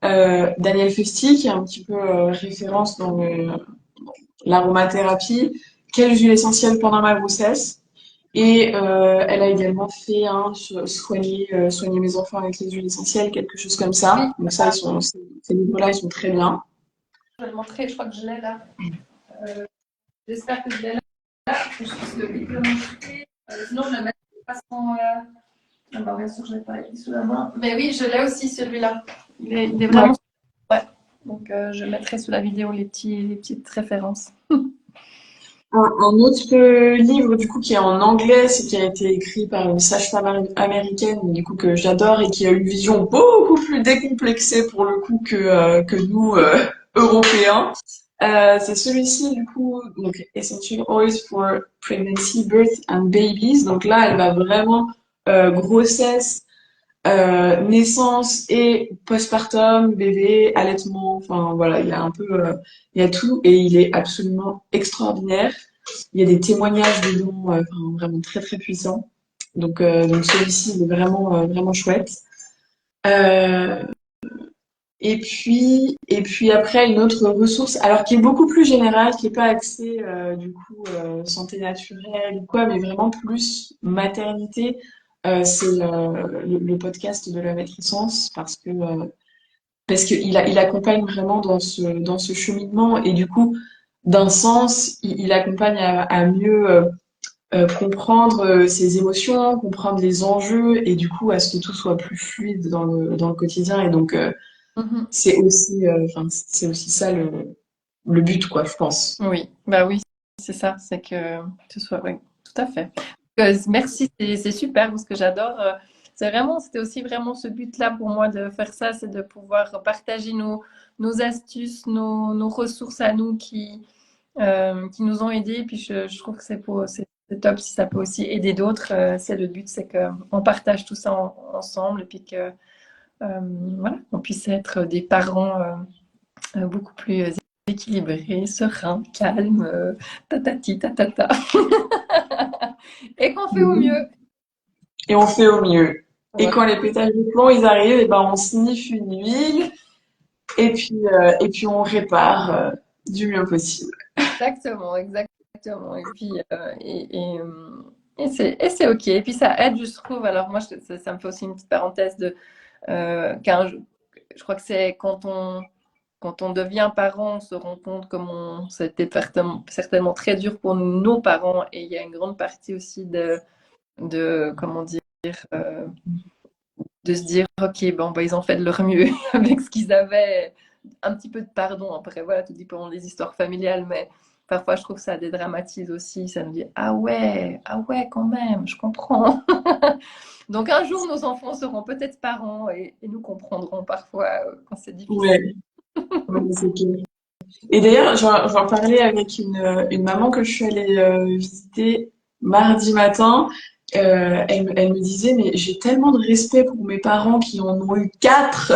Daniel Festi, qui est un petit peu référence dans l'aromathérapie, quelles huiles essentielles pendant ma grossesse. Et elle a également fait un sur soigner mes enfants avec les huiles essentielles, quelque chose comme Oui, ça. Donc ça, ces livres-là, ils sont très bien. je vais le montrer, je crois que je l'ai là. J'espère que je l'ai là, que je puisse le vite le montrer. Sinon, je le mets de façon. Alors, bien sûr, je ne l'ai pas écrit sous la main. Mais oui, je l'ai aussi celui-là. Il est Ouais. vraiment. Ouais. Donc, je mettrai sous la vidéo les petites références. Un autre livre du coup qui est en anglais, c'est qui a été écrit par une sage-femme américaine du coup que j'adore et qui a une vision beaucoup plus décomplexée pour le coup que nous Européens. C'est celui-ci du coup donc Essential Oils for Pregnancy, Birth and Babies. Donc là, elle va vraiment grossesse, naissance et postpartum, bébé, allaitement. Enfin voilà, il y a un peu il y a tout et il est absolument extraordinaire. Il y a des témoignages dedans, enfin, vraiment très très puissants. Donc celui-ci il est vraiment chouette. Euh, et puis après une autre ressource, alors qui est beaucoup plus générale, qui est pas axée du coup santé naturelle ou quoi, mais vraiment plus maternité. C'est le podcast de la matrescence parce que il accompagne vraiment dans ce cheminement et du coup d'un sens il accompagne à mieux comprendre ses émotions, comprendre les enjeux et du coup à ce que tout soit plus fluide dans le quotidien. Et donc, Mhm. c'est aussi ça le but, quoi, je pense. Oui, bah oui, c'est ça, c'est que ce soit, oui, tout à fait. Merci, c'est super parce que j'adore. C'était aussi vraiment ce but-là pour moi de faire ça, c'est de pouvoir partager nos astuces, nos ressources à nous qui nous ont aidés. Puis je trouve que c'est top si ça peut aussi aider d'autres. C'est le but, c'est qu'on partage tout ça ensemble et puis que voilà, on puisse être des parents beaucoup plus équilibrés, sereins, calmes, tatati, tatata. Et qu'on fait au mieux. Et on fait au mieux. Et Voilà, quand les pétales de plomb ils arrivent, et ben on sniffe une huile et puis on répare du mieux possible. exactement, exactement. Et puis, et c'est OK. Et puis ça aide, je trouve. Alors moi, ça me fait aussi une petite parenthèse je crois que c'est quand on devient parent, on se rend compte comment c'était certainement très dur pour nos parents. Et il y a une grande partie aussi comment dire, euh, de se dire, OK, bon, bah, ils ont fait de leur mieux avec ce qu'ils avaient. Un petit peu de pardon. Après, voilà, tout dépend des histoires familiales, mais parfois, je trouve que ça dédramatise aussi. Ça nous dit, ah ouais, quand même, je comprends. Donc, un jour, nos enfants seront peut-être parents et nous comprendrons parfois quand c'est difficile. Ouais, ouais, c'est clair. Et d'ailleurs, j'en parlais avec une maman que je suis allée visiter mardi matin. elle me disait, mais j'ai tellement de respect pour mes parents qui en ont eu quatre,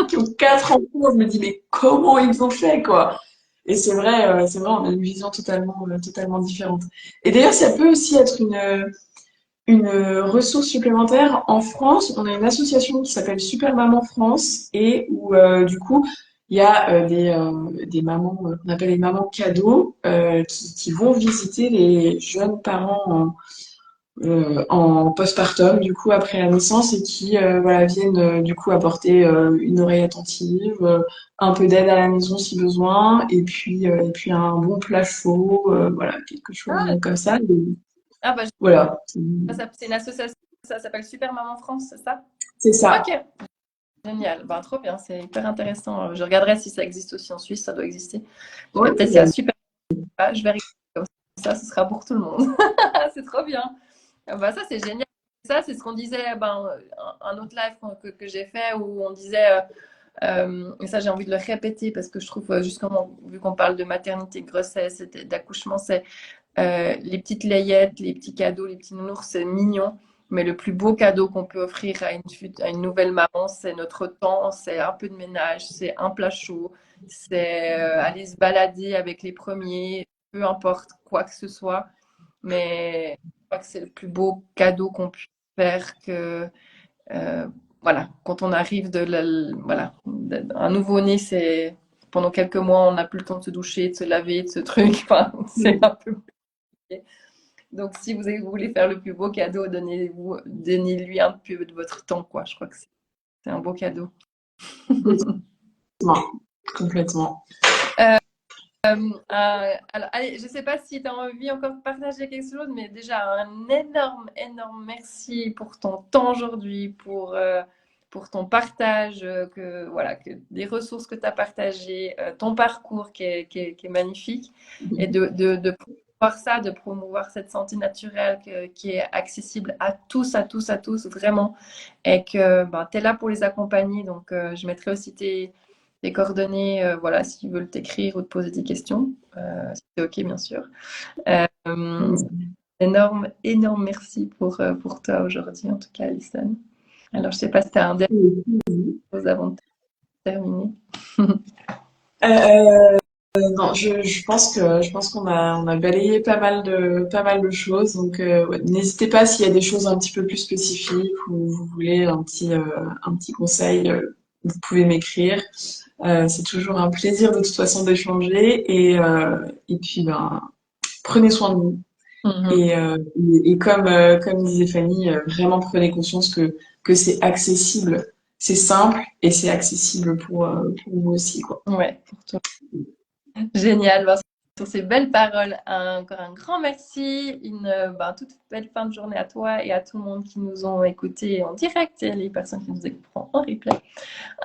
qui ont quatre enfants. Je me dis, mais comment ils ont fait, quoi? Et c'est vrai, on a une vision totalement différente. Et d'ailleurs, ça peut aussi être une ressource supplémentaire. En France, on a une association qui s'appelle Super Maman France et où du coup il y a des mamans qu'on appelle les mamans cadeaux qui vont visiter les jeunes parents en postpartum du coup après la naissance et qui voilà viennent du coup apporter une oreille attentive, un peu d'aide à la maison si besoin et puis un bon plat chaud, voilà quelque chose Ah, comme ça. ah, bah, Voilà, c'est une association, ça s'appelle Super Maman France, c'est ça? c'est ça. Ok, génial. Ben, trop bien, c'est hyper intéressant. Je regarderai si ça existe aussi en Suisse, ça doit exister. Je Ouais, vais peut-être, il s'il y y a- a super, je vais regarder comme ça, ce sera pour tout le monde. C'est trop bien. Ah bah, ça, c'est génial. Ça, c'est ce qu'on disait, ben, un autre live que j'ai fait où on disait, et ça, j'ai envie de le répéter parce que je trouve, justement, vu qu'on parle de maternité, de grossesse, d'accouchement, c'est les petites layettes, les petits cadeaux, les petits nounours, c'est mignon. Mais le plus beau cadeau qu'on peut offrir à une nouvelle maman, c'est notre temps, c'est un peu de ménage, c'est un plat chaud, c'est aller se balader avec les premiers, peu importe quoi que ce soit. Mais je crois que c'est le plus beau cadeau qu'on puisse faire que, euh, voilà, quand on arrive voilà, un nouveau-né, c'est pendant quelques mois, on n'a plus le temps de se doucher, de se laver, de ce truc. Enfin, c'est un peu compliqué. Donc, si vous voulez faire le plus beau cadeau, donnez-lui un peu de votre temps, quoi. Je crois que c'est un beau cadeau. complètement, complètement. Alors, allez, je ne sais pas si tu as envie encore de partager quelque chose, mais déjà un énorme merci pour ton temps aujourd'hui, pour ton partage, voilà, des ressources que tu as partagées, ton parcours qui est magnifique, et de promouvoir ça, de promouvoir cette santé naturelle qui est accessible à tous, vraiment, et que ben, tu es là pour les accompagner. Donc, je mettrai aussi tes coordonnées, voilà, s'ils veulent t'écrire ou te poser des questions, si c'est OK, bien sûr. Euh, énorme merci pour toi aujourd'hui, en tout cas, Alison. Alors, je ne sais pas si tu as un dernier chose avant de terminer. Euh, non, je pense on a balayé pas mal de choses. Donc, ouais, n'hésitez pas s'il y a des choses un petit peu plus spécifiques ou vous voulez un petit conseil, vous pouvez m'écrire. C'est toujours un plaisir de toute façon d'échanger et puis ben prenez soin de vous. Mhm. Et comme disait Fanny, vraiment prenez conscience que c'est accessible, c'est simple et c'est accessible pour vous aussi, quoi. Ouais, pour toi. Génial. Ben, sur ces belles paroles, encore un grand merci. Ben, toute belle fin de journée à toi et à tout le monde qui nous ont écoutés en direct et les personnes qui nous écouteront en replay.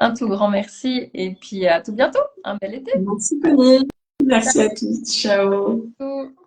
Un tout grand merci et puis à tout bientôt. Un bel été. Merci Fanny, merci à tous, ciao. Ciao.